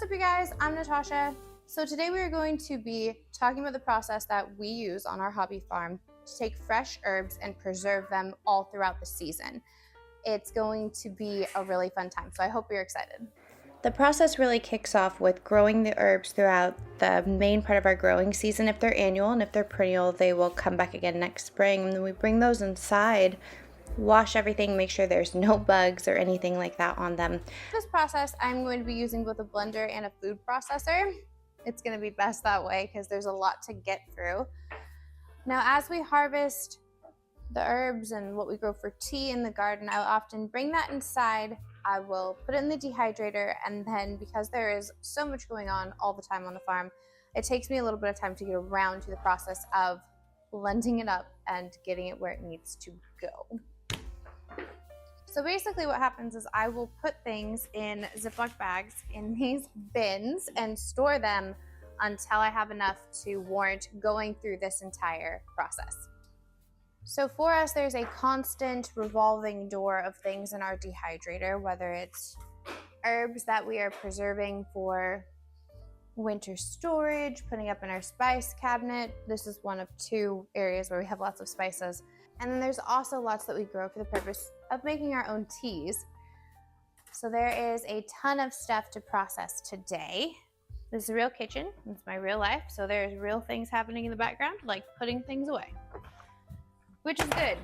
What's up, you guys? I'm Natasha. So today we are going to be talking about the process that we use on our hobby farm to take fresh herbs and preserve them all throughout the season. It's going to be a really fun time, so I hope you're excited. The process really kicks off with growing the herbs throughout the main part of our growing season. If they're annual and if they're perennial, they will come back again next spring. And then we bring those inside, wash everything, make sure there's no bugs or anything like that on them. This process, I'm going to be using both a blender and a food processor. It's going to be best that way because there's a lot to get through. Now, as we harvest the herbs and what we grow for tea in the garden, I'll often bring that inside. I will put it in the dehydrator, and then because there is so much going on all the time on the farm, it takes me a little bit of time to get around to the process of blending it up and getting it where it needs to go. So basically what happens is I will put things in Ziploc bags in these bins and store them until I have enough to warrant going through this entire process. So for us, there's a constant revolving door of things in our dehydrator, whether it's herbs that we are preserving for winter storage, putting up in our spice cabinet. This is one of two areas where we have lots of spices. And then there's also lots that we grow for the purpose of making our own teas. So there is a ton of stuff to process today. This is a real kitchen. It's my real life. So there's real things happening in the background, like putting things away, which is good,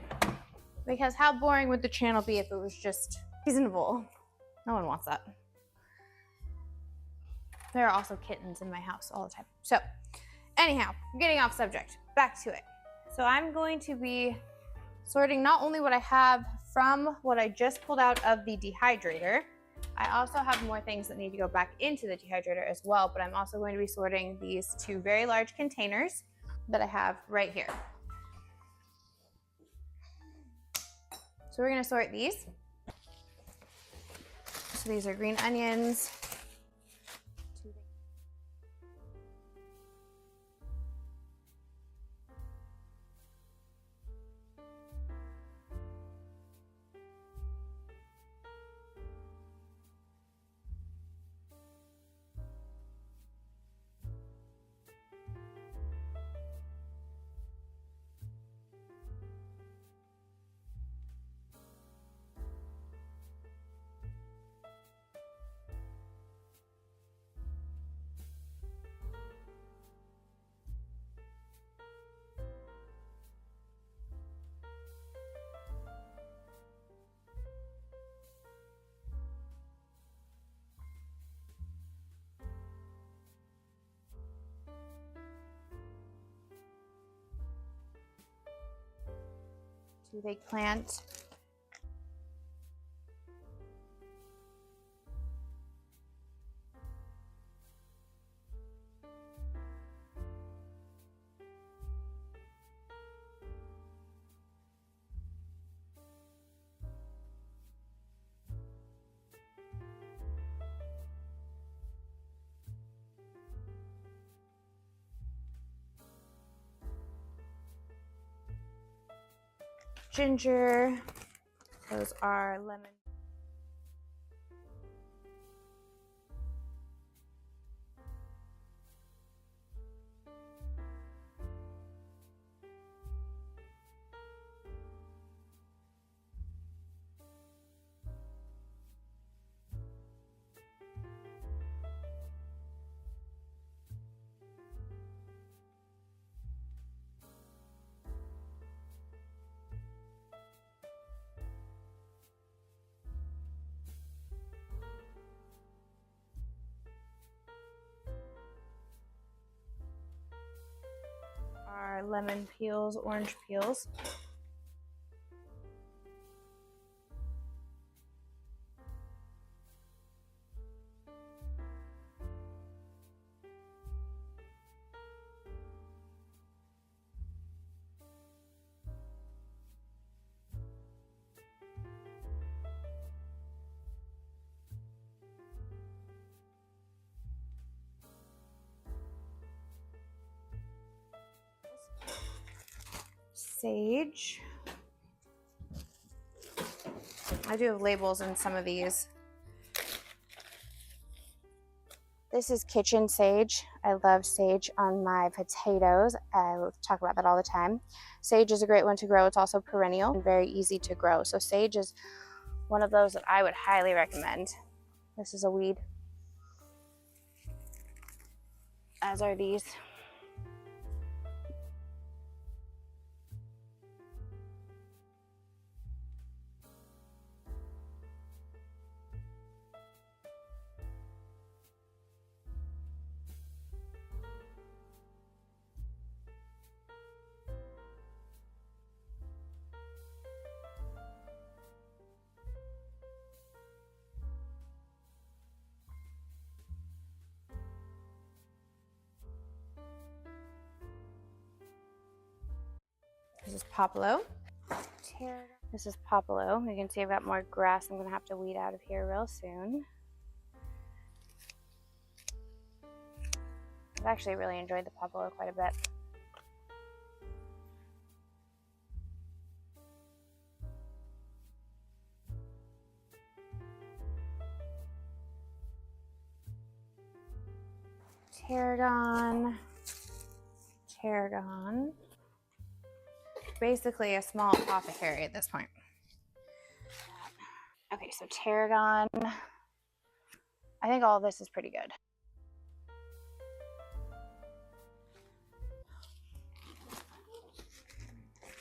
because how boring would the channel be if it was just seasonable? No one wants that. There are also kittens in my house all the time. So anyhow, getting off subject, back to it. So I'm going to be sorting not only what I have from what I just pulled out of the dehydrator, I also have more things that need to go back into the dehydrator as well, but I'm also going to be sorting these two very large containers that I have right here. So we're going to sort these. So these are green onions. Toothache plant. Ginger. Those are lemon. Our lemon peels, orange peels. Sage. I do have labels in some of these. This is kitchen sage. I love sage on my potatoes. I talk about that all the time. Sage is a great one to grow. It's also perennial and very easy to grow. So sage is one of those that I would highly recommend. This is a weed, as are these. This is Papalo. This is Papalo. You can see I've got more grass I'm gonna have to weed out of here real soon. I've actually really enjoyed the Papalo quite a bit. Tarragon. Basically a small apothecary at this point. Okay, so tarragon. I think all of this is pretty good.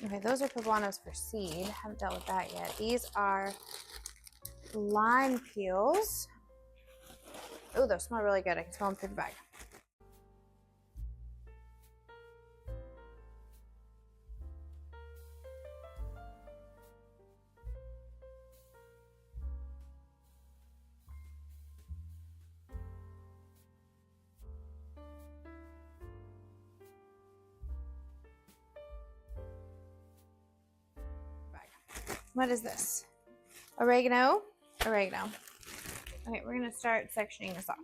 Okay, those are poblanos for seed. Haven't dealt with that yet. These are lime peels. Oh, those smell really good. I can smell them through the bag. What is this? Oregano? Oregano. Okay, we're gonna start sectioning this off.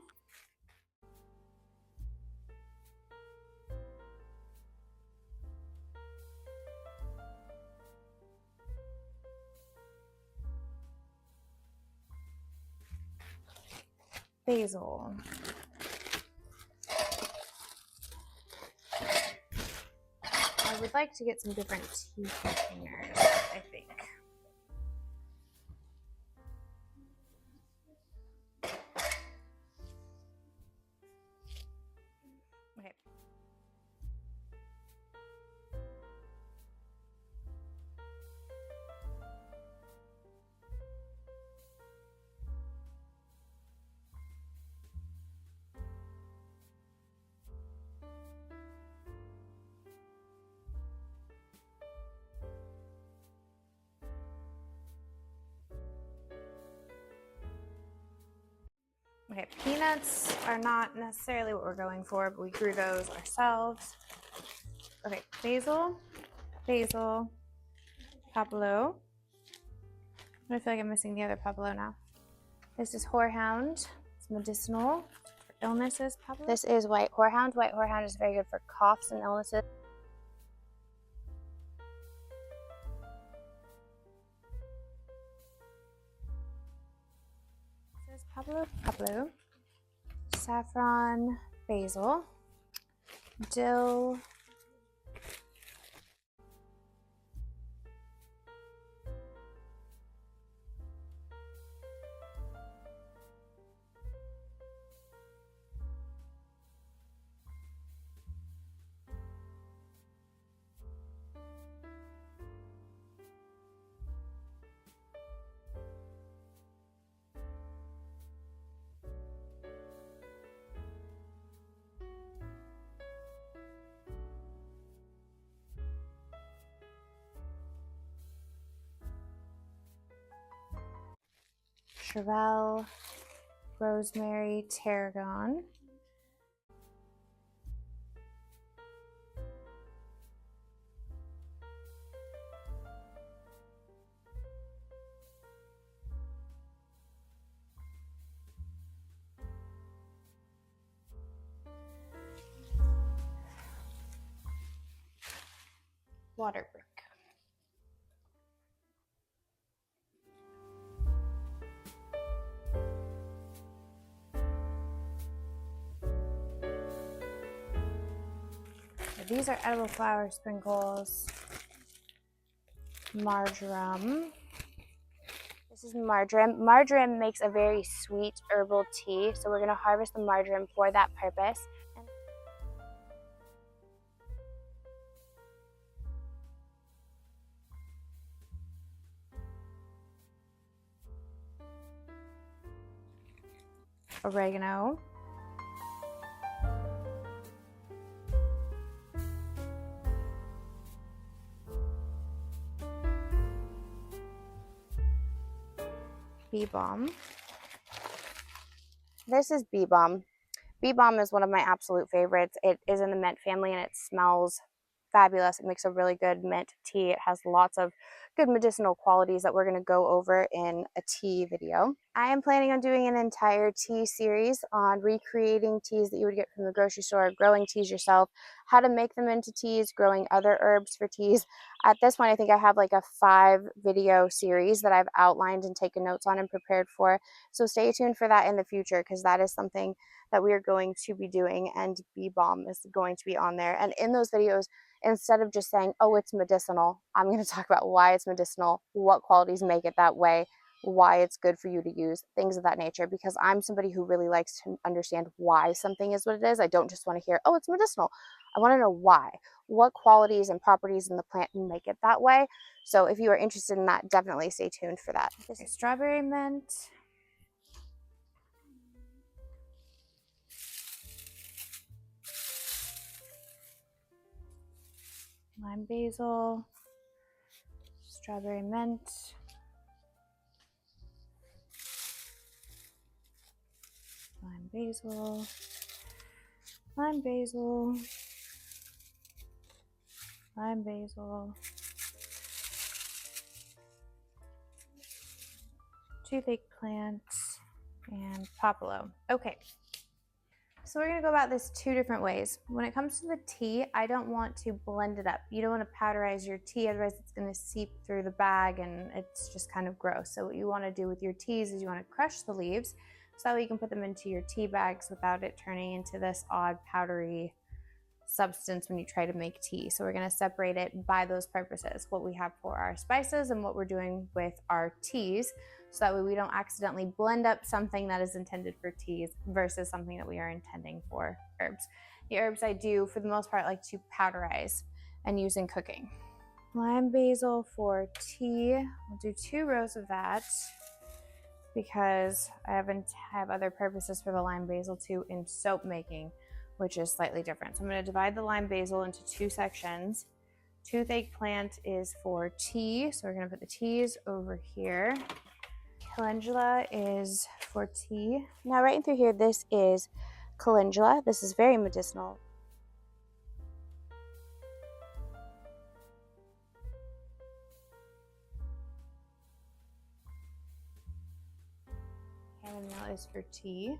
Basil. I would like to get some different tea containers, I think. Okay. Okay, peanuts are not necessarily what we're going for, but we grew those ourselves. Okay, basil, Papalo. I feel like I'm missing the other Papalo now. This is horehound. It's medicinal for illnesses. Papalo. This is white horehound. White horehound is very good for coughs and illnesses. This is Papalo. Saffron, basil, dill, chervil, rosemary, tarragon. Water brick. these are edible flower sprinkles. Marjoram. This is marjoram. Marjoram makes a very sweet herbal tea, so we're going to harvest the marjoram for that purpose. Oregano. Bee balm. This is bee balm. Bee balm is one of my absolute favorites. It is in the mint family and it smells fabulous. It makes a really good mint tea. It has lots of good medicinal qualities that we're going to go over in a tea video. I am planning on doing an entire tea series on recreating teas that you would get from the grocery store, growing teas yourself, how to make them into teas, growing other herbs for teas. At this point, I think I have like a 5-video series that I've outlined and taken notes on and prepared for. So stay tuned for that in the future, because that is something that we are going to be doing, and bee balm is going to be on there. And in those videos, instead of just saying, oh, it's medicinal, I'm going to talk about why it's medicinal, what qualities make it that way, why it's good for you to use, things of that nature, because I'm somebody who really likes to understand why something is what it is. I don't just want to hear, oh, it's medicinal. I want to know why, what qualities and properties in the plant make it that way. So if you are interested in that, definitely stay tuned for that. This is strawberry mint. Lime basil, strawberry mint, lime basil, lime basil, lime basil, toothache plant, and Papalo. Okay. So we're going to go about this 2 different ways. When it comes to the tea, I don't want to blend it up. You don't want to powderize your tea, otherwise it's going to seep through the bag and it's just kind of gross. So what you want to do with your teas is you want to crush the leaves so that way you can put them into your tea bags without it turning into this odd powdery substance when you try to make tea. So we're going to separate it by those purposes, what we have for our spices and what we're doing with our teas, so that way we don't accidentally blend up something that is intended for teas versus something that we are intending for herbs. The herbs I do, for the most part, like to powderize and use in cooking. Lime basil for tea. I'll do 2 rows of that because I have other purposes for the lime basil too in soap making, which is slightly different. So I'm going to divide the lime basil into 2 sections. Toothache plant is for tea, so we're going to put the teas over here. Calendula is for tea. Now right in through here, this is calendula. This is very medicinal. Chamomile is for tea.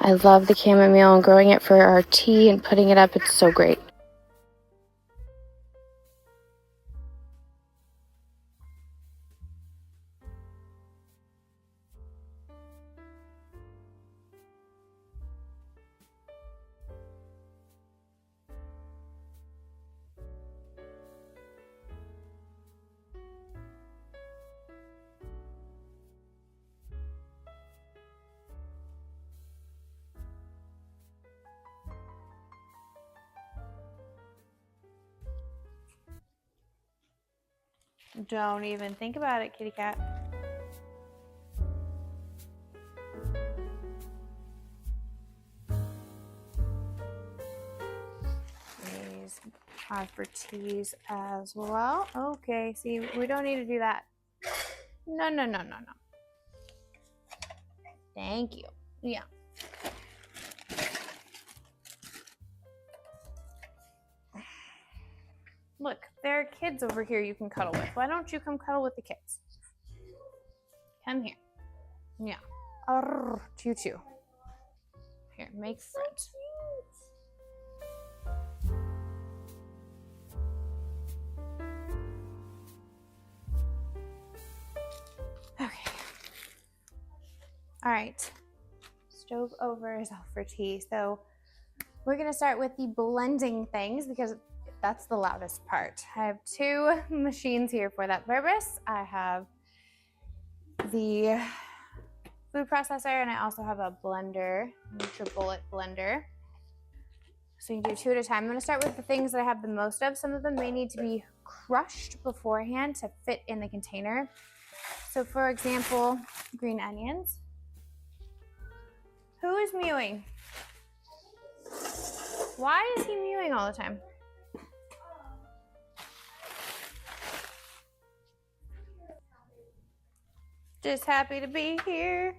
I love the chamomile and growing it for our tea and putting it up. It's so great. Don't even think about it, kitty cat. These are for teas as well. Okay, see, we don't need to do that. No. Thank you. Yeah. Look, there are kids over here you can cuddle with. Why don't you come cuddle with the kids? Come here. Yeah. You too. Here, make friends. Okay. All right. Stove over is all for tea. So we're gonna start with the blending things because that's the loudest part. I have two machines here for that purpose. I have the food processor and I also have a blender, NutriBullet blender. So you can do two at a time. I'm gonna start with the things that I have the most of. Some of them may need to be crushed beforehand to fit in the container. So for example, green onions. Who is mewing? Why is he mewing all the time? Just happy to be here.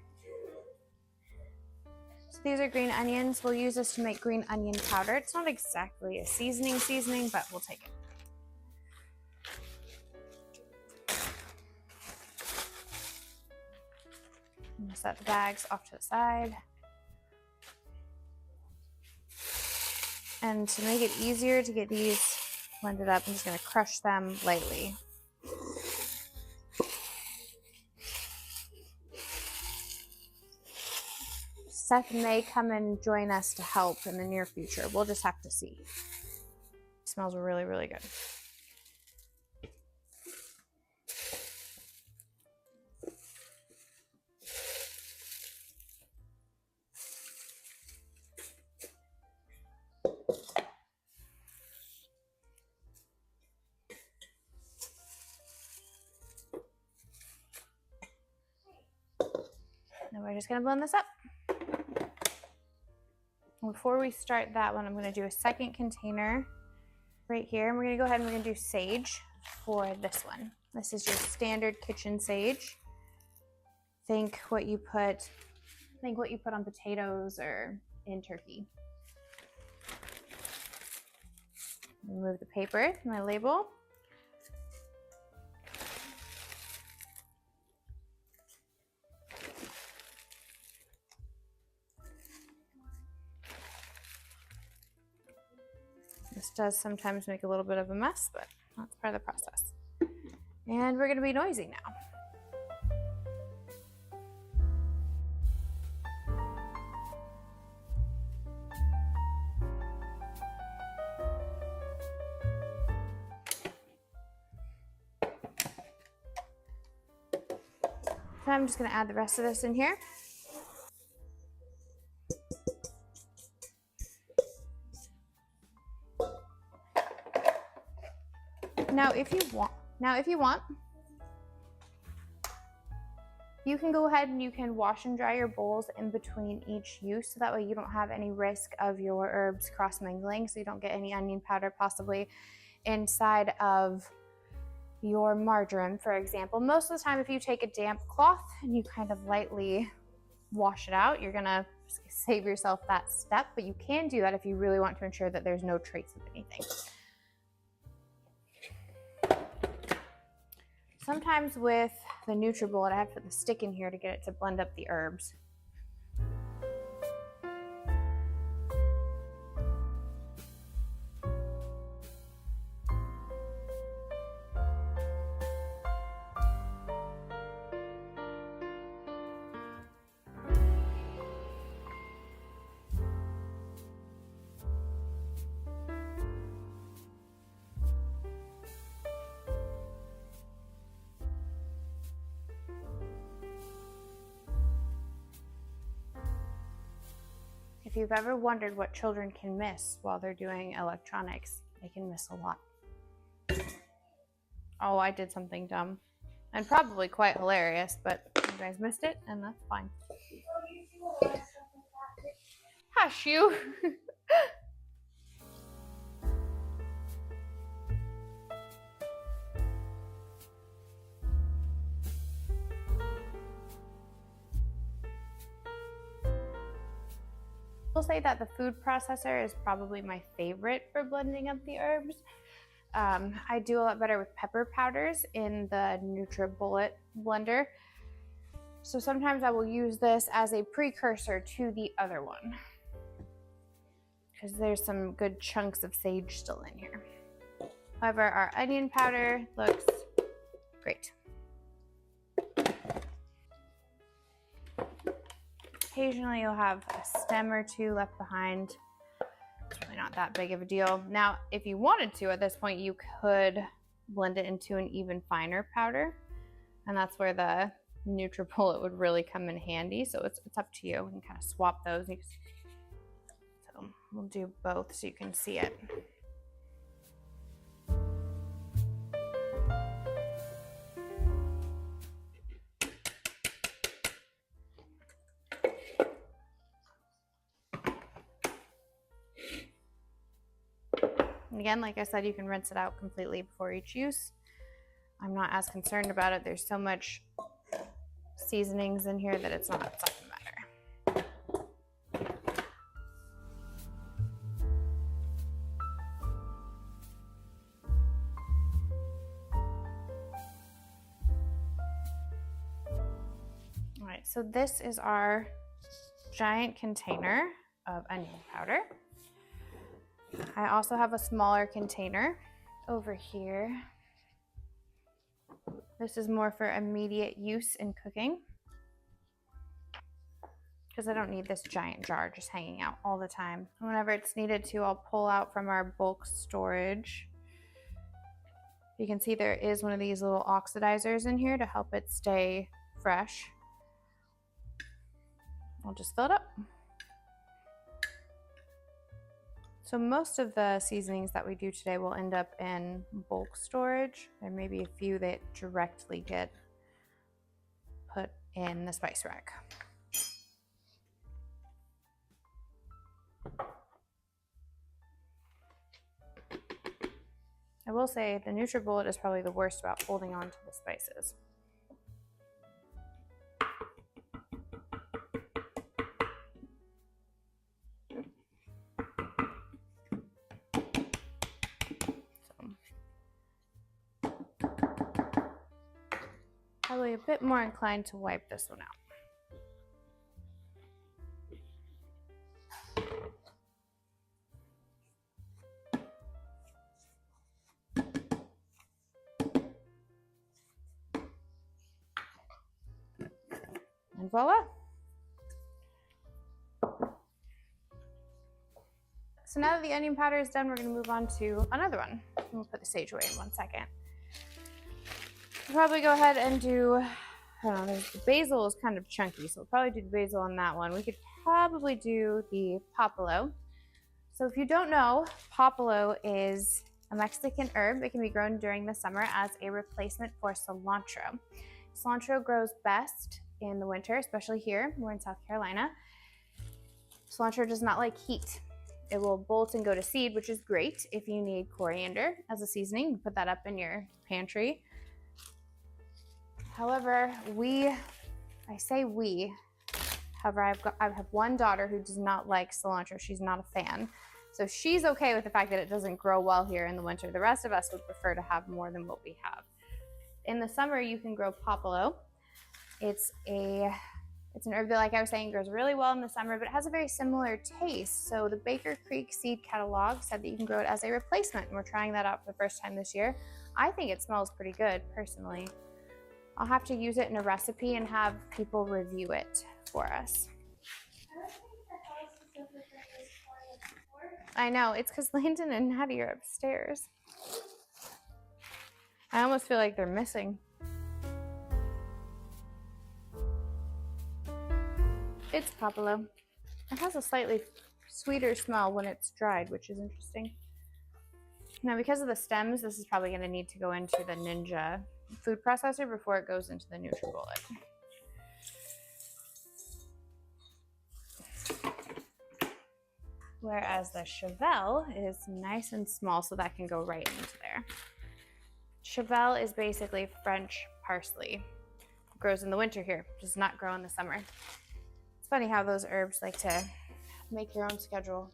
So these are green onions. We'll use this to make green onion powder. It's not exactly a seasoning, but we'll take it. I'm gonna set the bags off to the side. And to make it easier to get these blended up, I'm just gonna crush them lightly. Seth may come and join us to help in the near future. We'll just have to see. It smells really, really good. Now we're just gonna blend this up. Before we start that one, I'm gonna do a second container right here. And we're gonna go ahead and we're gonna do sage for this one. This is your standard kitchen sage. Think what you put on potatoes or in turkey. Remove the paper, my label. This does sometimes make a little bit of a mess, but that's part of the process. And we're gonna be noisy now. So I'm just gonna add the rest of this in here. Now, if you want, you can go ahead and you can wash and dry your bowls in between each use, so that way you don't have any risk of your herbs cross-mingling, so you don't get any onion powder possibly inside of your marjoram, for example. Most of the time, if you take a damp cloth and you kind of lightly wash it out, you're gonna save yourself that step, but you can do that if you really want to ensure that there's no trace of anything. Sometimes with the NutriBullet, I have to put the stick in here to get it to blend up the herbs. If you've ever wondered what children can miss while they're doing electronics, they can miss a lot. Oh, I did something dumb and probably quite hilarious, but you guys missed it and that's fine. Hush you. I'll say that the food processor is probably my favorite for blending up the herbs. I do a lot better with pepper powders in the NutriBullet blender. So sometimes I will use this as a precursor to the other one, because there's some good chunks of sage still in here. However, our onion powder looks great. occasionally you'll have a stem or two left behind. It's really not that big of a deal. Now, if you wanted to, at this point, you could blend it into an even finer powder. And that's where the NutriBullet would really come in handy. So it's up to you. We can kind of swap those. So we'll do both so you can see it. And again, like I said, you can rinse it out completely before each use. I'm not as concerned about it. There's so much seasonings in here that it's not going to matter. All right, so this is our giant container of onion powder. I also have a smaller container over here. This is more for immediate use in cooking because I don't need this giant jar just hanging out all the time. Whenever it's needed to, I'll pull out from our bulk storage. You can see there is one of these little oxidizers in here to help it stay fresh. I'll just fill it up. So most of the seasonings that we do today will end up in bulk storage. There may be a few that directly get put in the spice rack. I will say the NutriBullet is probably the worst about holding on to the spices. Probably a bit more inclined to wipe this one out. And voila. So now that the onion powder is done, we're going to move on to another one. We'll put the sage away in 1 second. We'll probably go ahead and do, I don't know, the basil is kind of chunky, so we'll probably do the basil on that one. We could probably do the Papalo. So if you don't know, Papalo is a Mexican herb. It can be grown during the summer as a replacement for cilantro. Cilantro grows best in the winter, especially here. We're in South Carolina. Cilantro does not like heat. It will bolt and go to seed, which is great if you need coriander as a seasoning. You put that up in your pantry. However, I have one daughter who does not like cilantro. She's not a fan. So she's okay with the fact that it doesn't grow well here in the winter. The rest of us would prefer to have more than what we have. In the summer, you can grow Papalo. It's an herb that, like I was saying, grows really well in the summer, but it has a very similar taste. So the Baker Creek Seed Catalog said that you can grow it as a replacement, and we're trying that out for the first time this year. I think it smells pretty good, personally. I'll have to use it in a recipe and have people review it for us. I know, it's because Landon and Hattie are upstairs. I almost feel like they're missing. It's Papalo. It has a slightly sweeter smell when it's dried, which is interesting. Now, because of the stems, this is probably going to need to go into the Ninja food processor before it goes into the NutriBullet. Whereas the chervil is nice and small, so that can go right into there. Chervil is basically French parsley. It grows in the winter here, does not grow in the summer. It's funny how those herbs like to make their own schedule.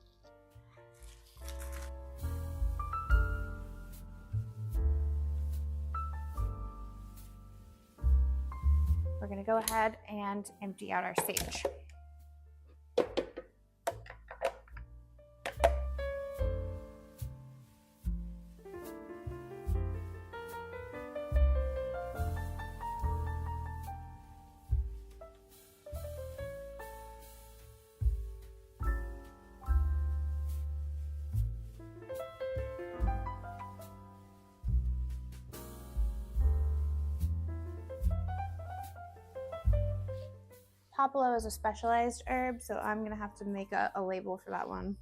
We're going to go ahead and empty out our sage. Papalo is a specialized herb, so I'm gonna have to make a label for that one.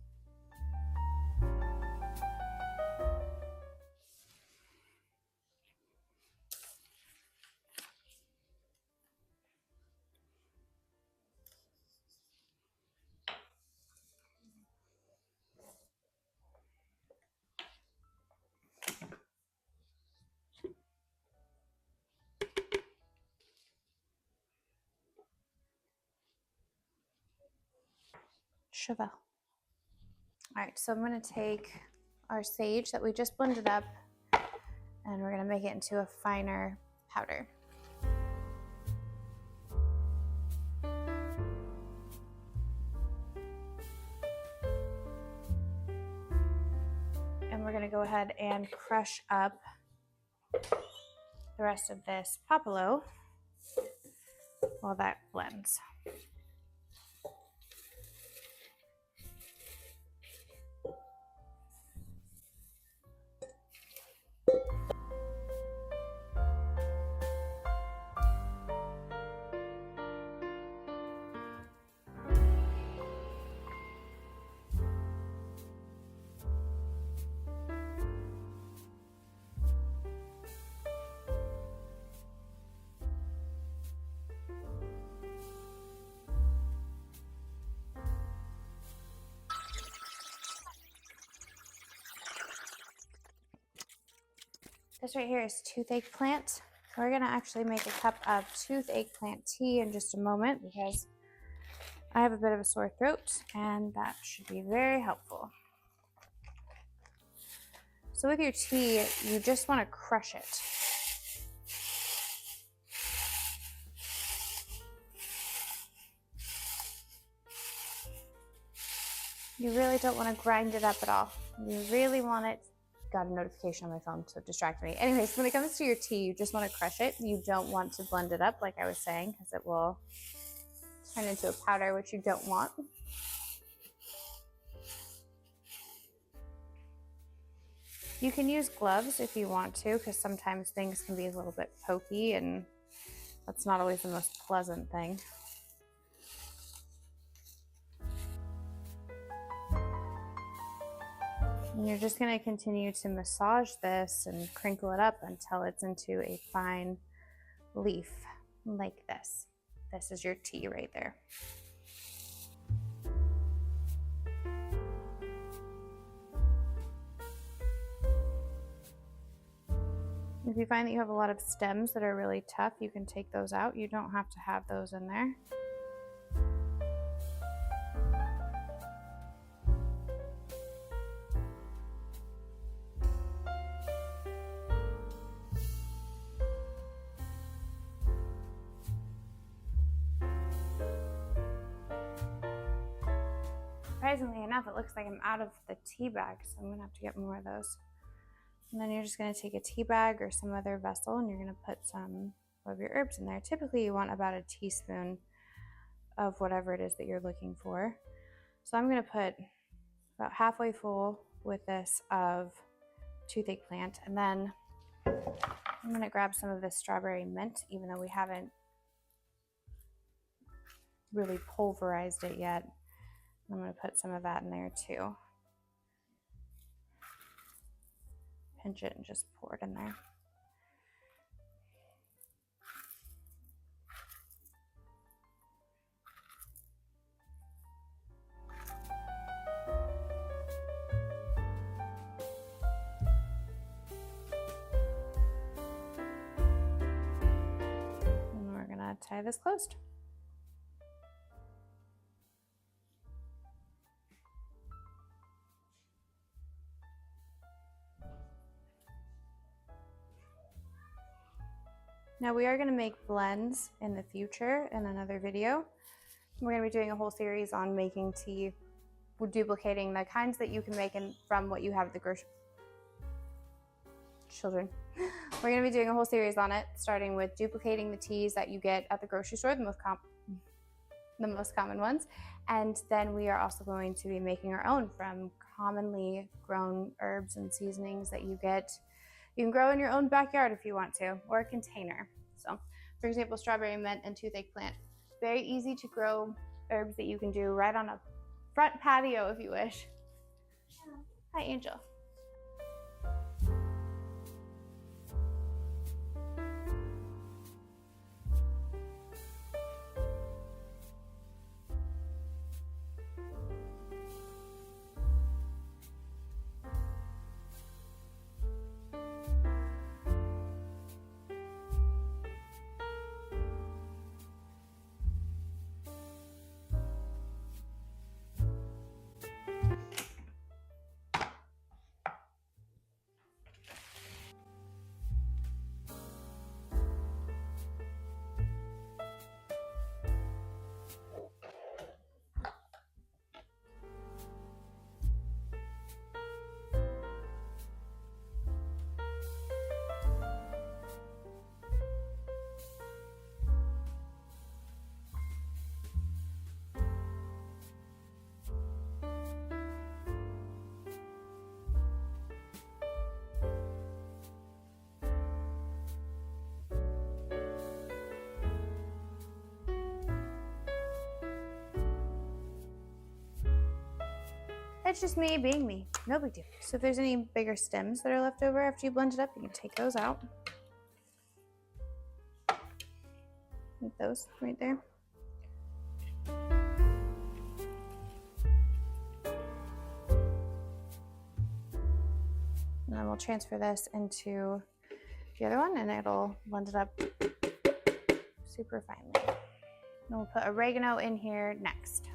Chervil. All right, so I'm gonna take our sage that we just blended up and we're gonna make it into a finer powder. And we're gonna go ahead and crush up the rest of this Papalo while that blends. This right here is toothache plant. We're gonna actually make a cup of toothache plant tea in just a moment because I have a bit of a sore throat and that should be very helpful. So with your tea, you just wanna crush it. You really don't wanna grind it up at all. You really want it. Got a notification on my phone, so it distracted me. Anyways, when it comes to your tea, you just want to crush it. You don't want to blend it up, like I was saying, because it will turn into a powder, which you don't want. You can use gloves if you want to, because sometimes things can be a little bit pokey, and that's not always the most pleasant thing. And you're just going to continue to massage this and crinkle it up until it's into a fine leaf like this. This is your tea right there. If you find that you have a lot of stems that are really tough, you can take those out. You don't have to have those in there. Surprisingly enough, it looks like I'm out of the tea bag, so I'm gonna have to get more of those. And then you're just gonna take a tea bag or some other vessel and you're gonna put some of your herbs in there. Typically you want about a teaspoon of whatever it is that you're looking for. So I'm gonna put about halfway full with this of toothache plant, and then I'm gonna grab some of this strawberry mint, even though we haven't really pulverized it yet. I'm going to put some of that in there too. Pinch it and just pour it in there. And we're going to tie this closed. Now we are going to make blends in the future in another video. We're going to be doing a whole series on making tea. We're duplicating the kinds that you can make from what you have at the grocery. Children. We're going to be doing a whole series on it, starting with duplicating the teas that you get at the grocery store, the most common ones. And then we are also going to be making our own from commonly grown herbs and seasonings that you get. You can grow in your own backyard if you want to, or a container. So, for example, strawberry mint and toothache plant. very easy to grow herbs that you can do right on a front patio if you wish. Hi, Angel. It's just me being me. No big deal. So if there's any bigger stems that are left over after you blend it up, you can take those out. Like those right there. And then we'll transfer this into the other one and it'll blend it up super finely. And we'll put oregano in here next.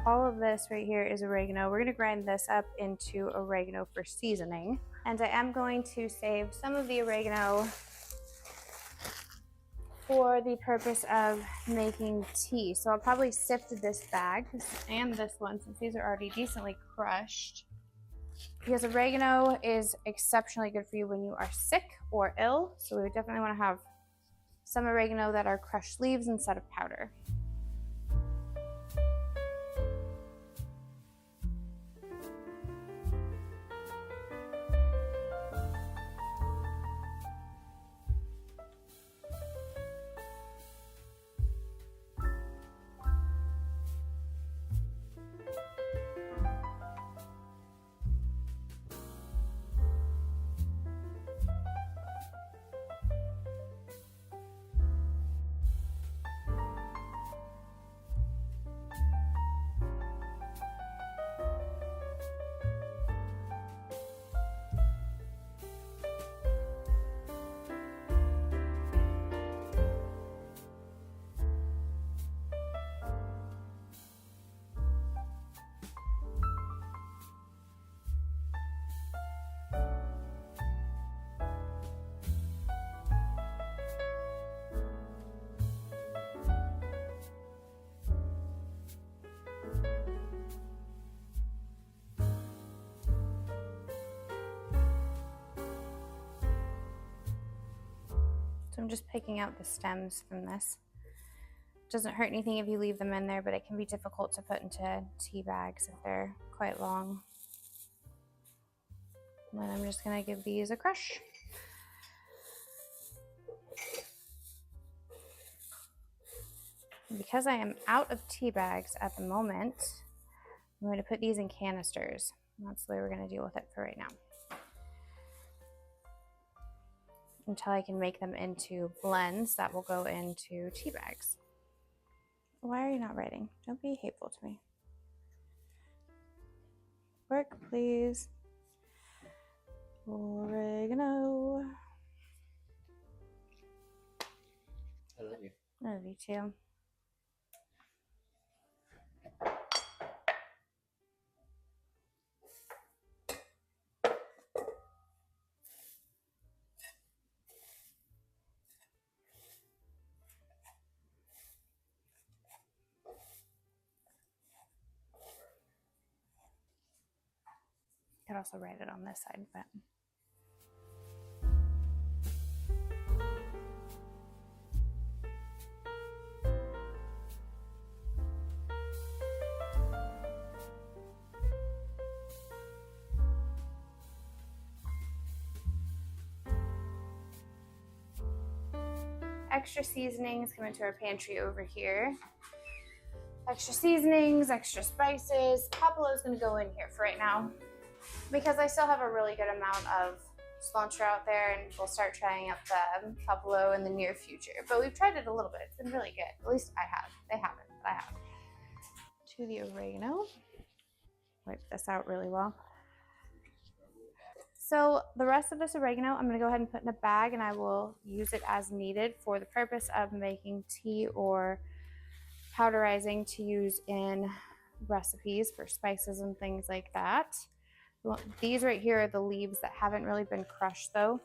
All of this right here is oregano. We're gonna grind this up into oregano for seasoning. And I am going to save some of the oregano for the purpose of making tea. So I'll probably sift this bag and this one since these are already decently crushed. Because oregano is exceptionally good for you when you are sick or ill. So we would definitely wanna have some oregano that are crushed leaves instead of powder. So I'm just picking out the stems from this. Doesn't hurt anything if you leave them in there, but it can be difficult to put into tea bags if they're quite long. And then I'm just gonna give these a crush. And because I am out of tea bags at the moment, I'm going to put these in canisters. And that's the way we're gonna deal with it for right now. Until I can make them into blends that will go into tea bags. Why are you not writing? Don't be hateful to me. Work, please. Oregano. I love you. I love you too. Could also write it on this side, but extra seasonings come into our pantry over here. Extra seasonings, extra spices. Papalo is going to go in here for right now because I still have a really good amount of cilantro out there, and we'll start trying up the Papalo in the near future. But we've tried it a little bit. It's been really good. At least I have. They haven't, but I have. To the oregano. Wipe this out really well. So the rest of this oregano, I'm going to go ahead and put in a bag, and I will use it as needed for the purpose of making tea or powderizing to use in recipes for spices and things like that. These right here are the leaves that haven't really been crushed though.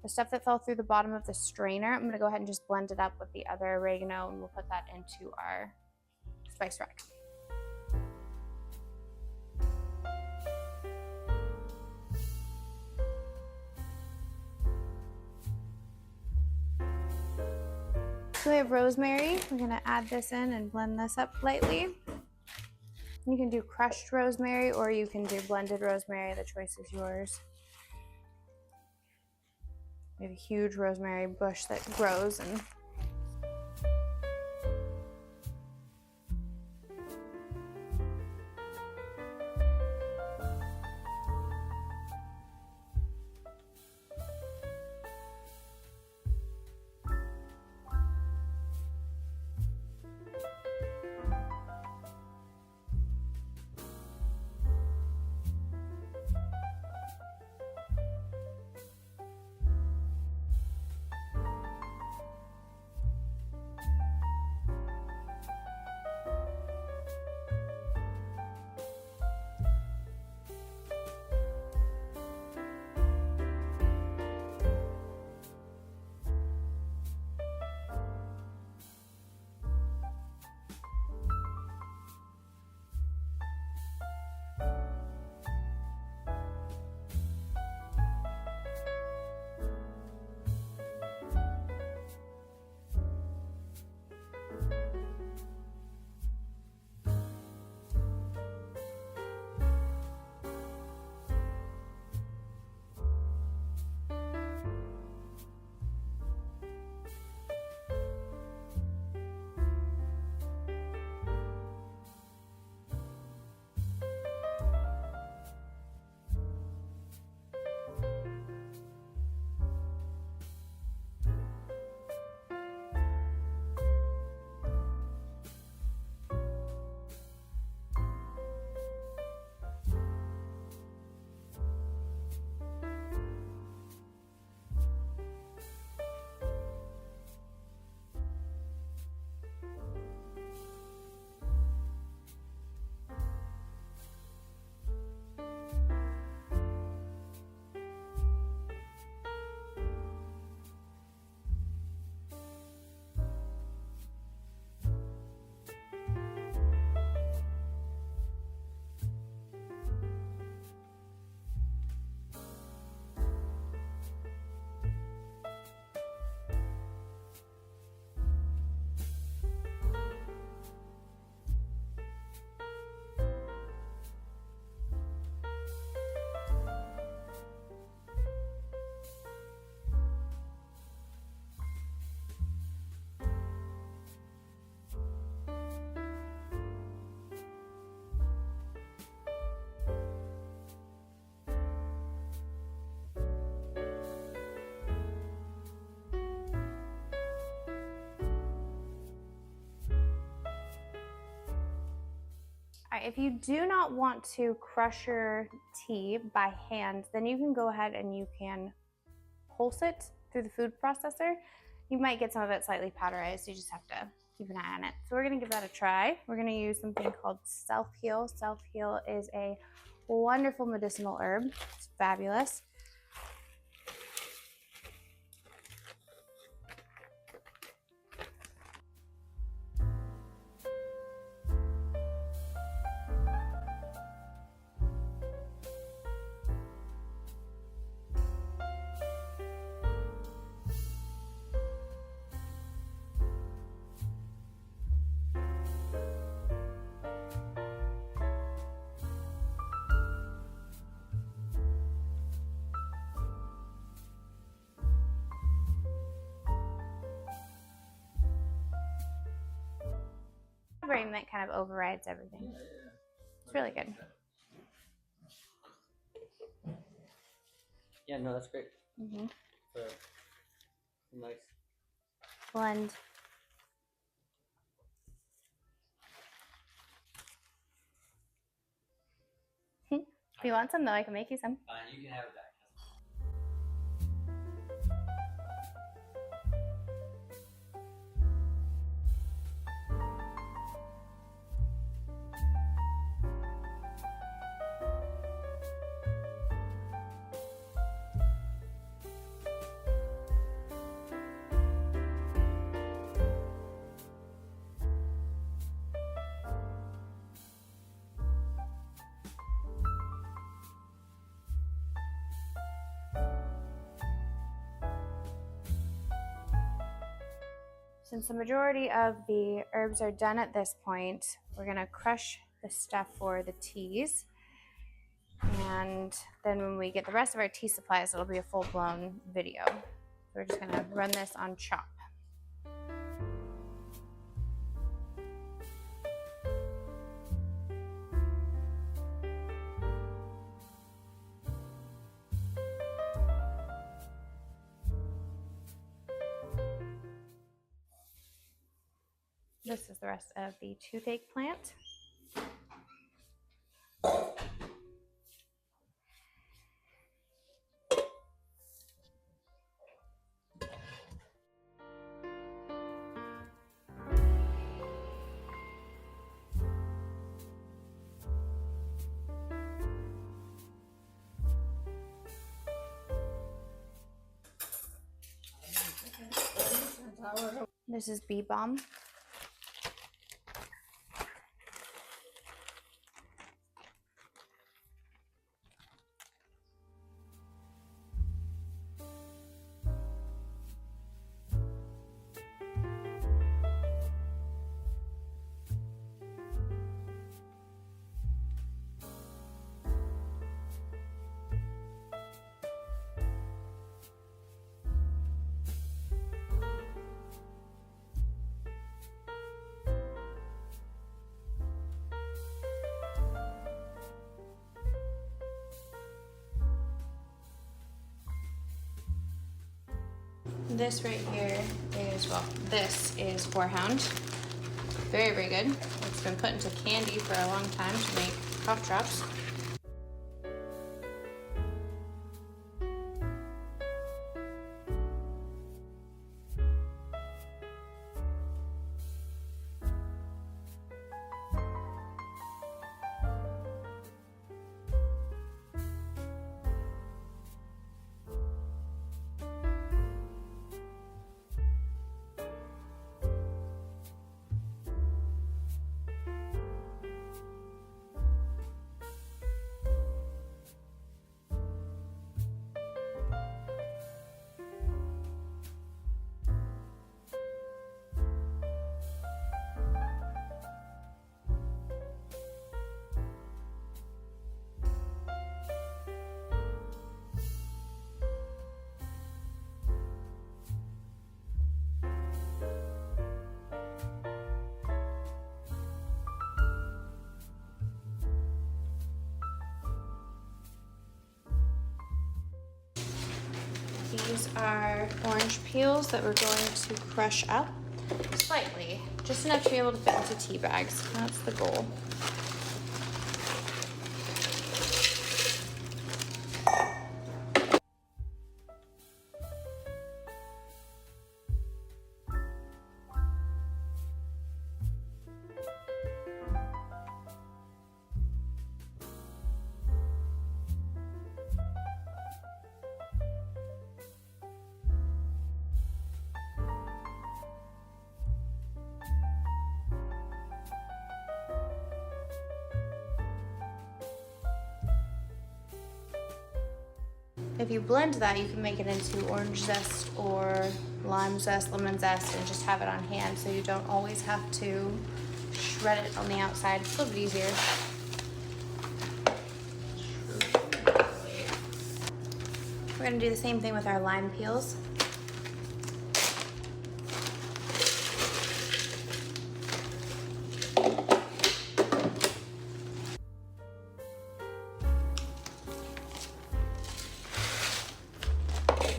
The stuff that fell through the bottom of the strainer, I'm going to go ahead and just blend it up with the other oregano, and we'll put that into our spice rack. So we have rosemary. We're going to add this in and blend this up lightly. You can do crushed rosemary or you can do blended rosemary. The choice is yours. We have a huge rosemary bush that grows, and if you do not want to crush your tea by hand, then you can go ahead and you can pulse it through the food processor. You might get some of it slightly powderized. You just have to keep an eye on it. So we're going to give that a try. We're going to use something called self-heal. Self-heal is a wonderful medicinal herb. It's fabulous. Strawberry mint kind of overrides everything. It's really good. Yeah, no, that's great. Mm-hmm. So, nice. Blend. If you want some, though, I can make you some. Fine, you can have that. Since the majority of the herbs are done at this point, we're gonna crush the stuff for the teas. And then when we get the rest of our tea supplies, it'll be a full-blown video. So we're just gonna run this on chop. This is the rest of the toothache plant. This is bee balm. This right here is, well, this is Horehound. Very, very good. It's been put into candy for a long time to make cough drops. These are orange peels that we're going to crush up slightly, just enough to be able to fit into tea bags. That's the goal. If you blend that, you can make it into orange zest or lime zest, lemon zest, and just have it on hand so you don't always have to shred it on the outside. It's a little bit easier. We're gonna do the same thing with our lime peels.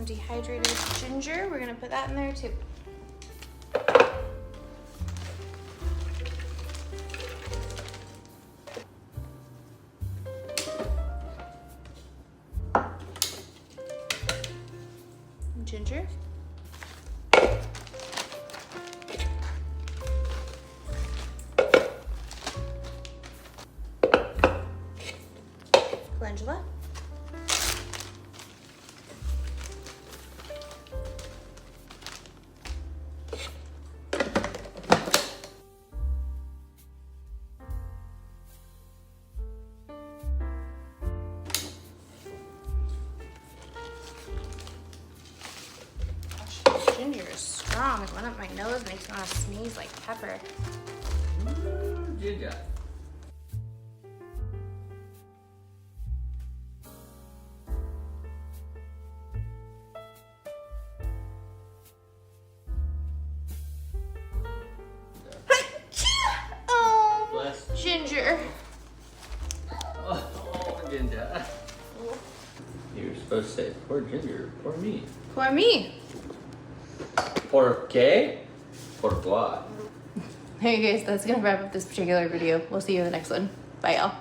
dehydrated ginger. We're gonna put that in there too. Ginger. Calendula. Ginger is strong. It went up my nose, makes me want to sneeze like pepper. Ginger. Oh, Bless. ginger. Oh, ginger. You were supposed to say, poor ginger, poor me. Pour me. ¿Por qué? Por quoi? Hey guys, that's gonna wrap up this particular video. We'll see you in the next one. Bye y'all.